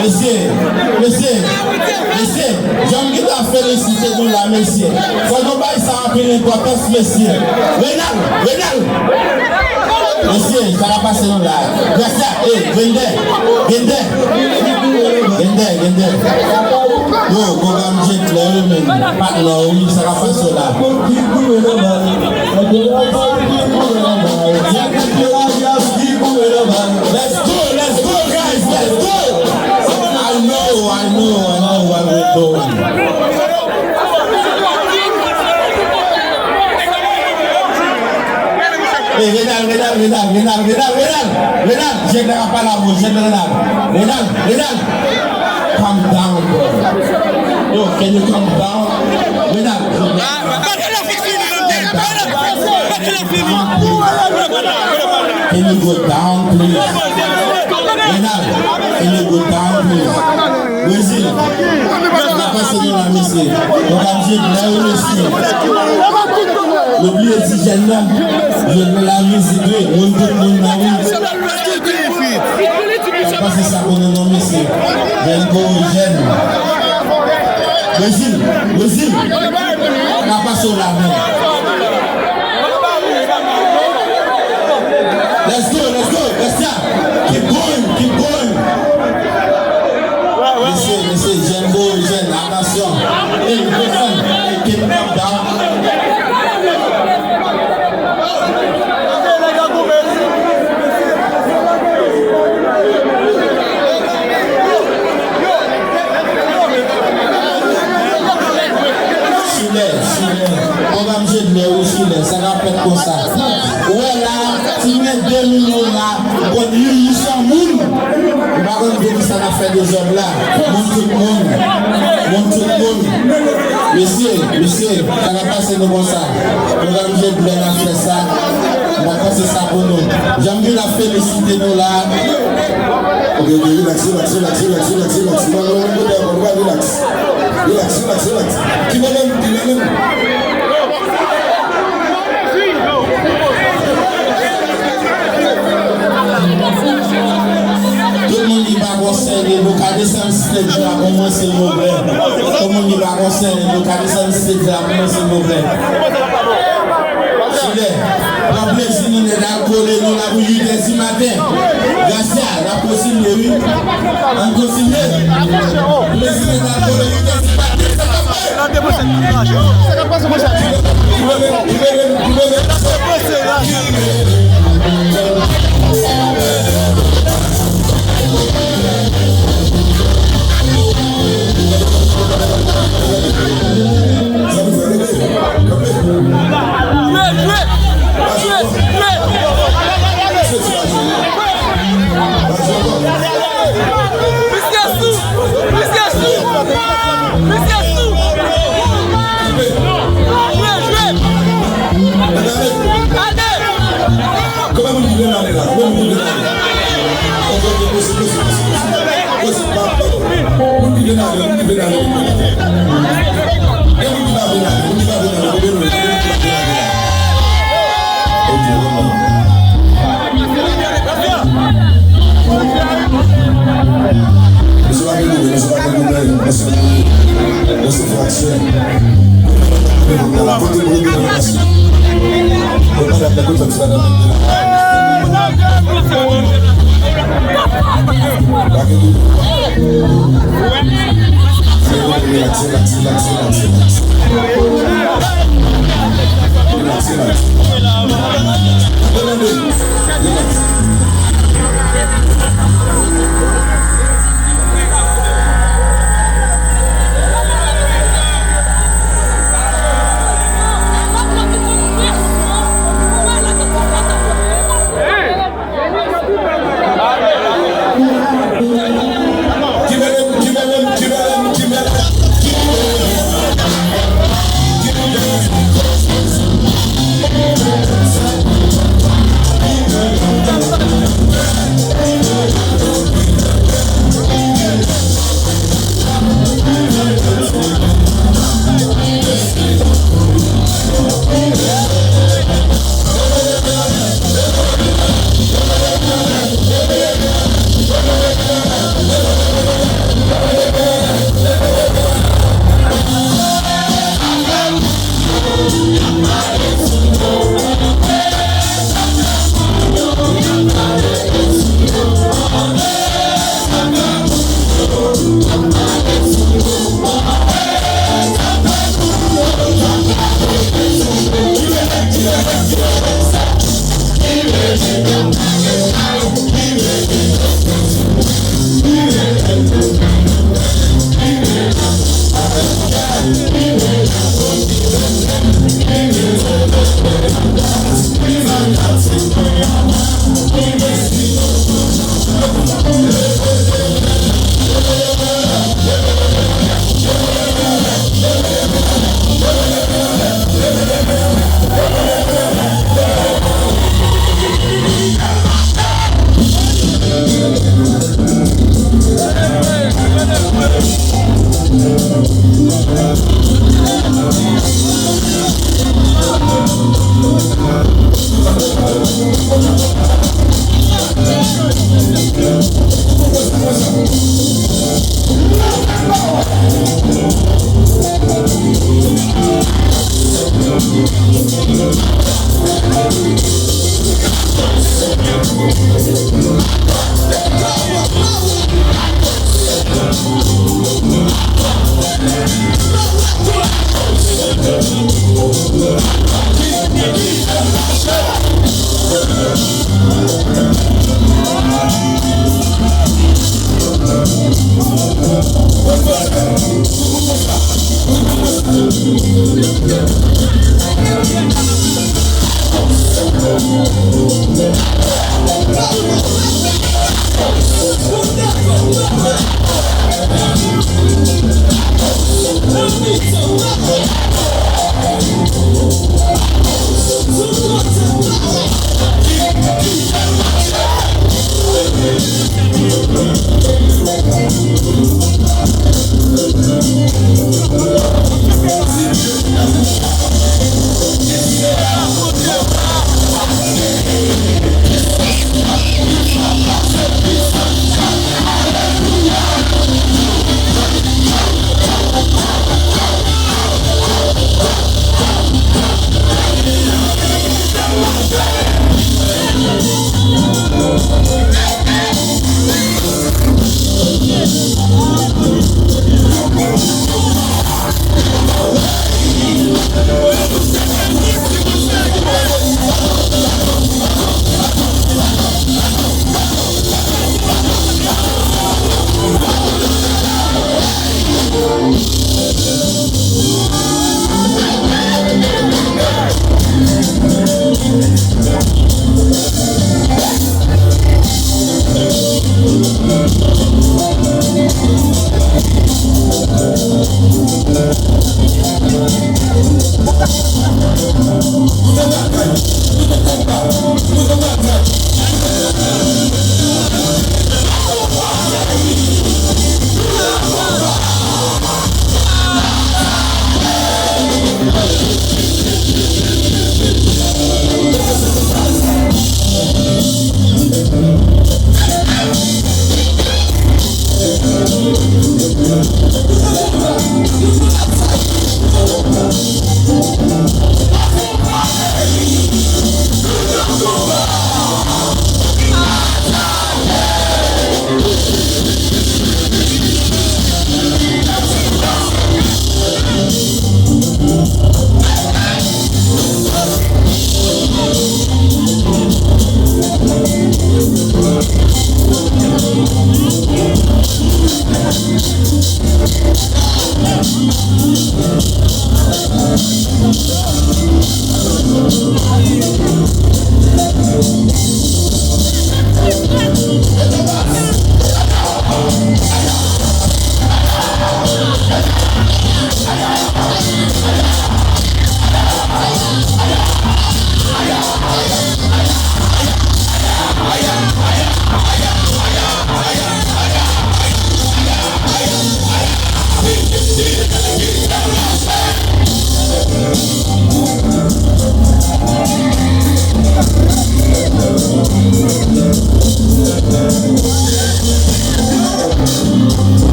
Monsieur, j'aimerais la féliciter pour la monsieur. Faut nous pas ça en pile importance, monsieur. Renal. Monsieur, ça va passer dans la. Merci. Gende. Yo, programme j'ai clair, mais pas là, oui, ça va passer là. Let's go, guys, let's go. I know what we're doing. Hey, Renal, j'ai pas la bouche, Renal, calm down, bro. Yo, can you calm down? Renal. Can you go down, please? Renal, can you go down, please? Brésil, passez dans la mission. On va dire là où le signe. L'oublié si j'ai là, je vais la visiter. On peut nous marier. C'est ça qu'on a nommé ici. Jeune. Brésil, on a passé au lave. Let's go. Keep going. Monsieur, jeune, attention. Keep down. Programme fait des hommes là. Monte tout le monde. Monsieur, ça va passer nous comme ça. Nous allons jouer bien à faire ça. On va passer ça pour nous. J'aime bien la féliciter nous là. Ok, relax. Qui va même. Tout le monde dit pas conseiller, nous cadres sans stage là, comment c'est mauvais. Tout le monde dit pas conseiller, nous cadres sans stage là, comment c'est mauvais. La plaisir nous est d'accoler nous la bouillie dès matin. Garcia, la possible oui. On continue. Plaisir nous d'accoler dès Let's go.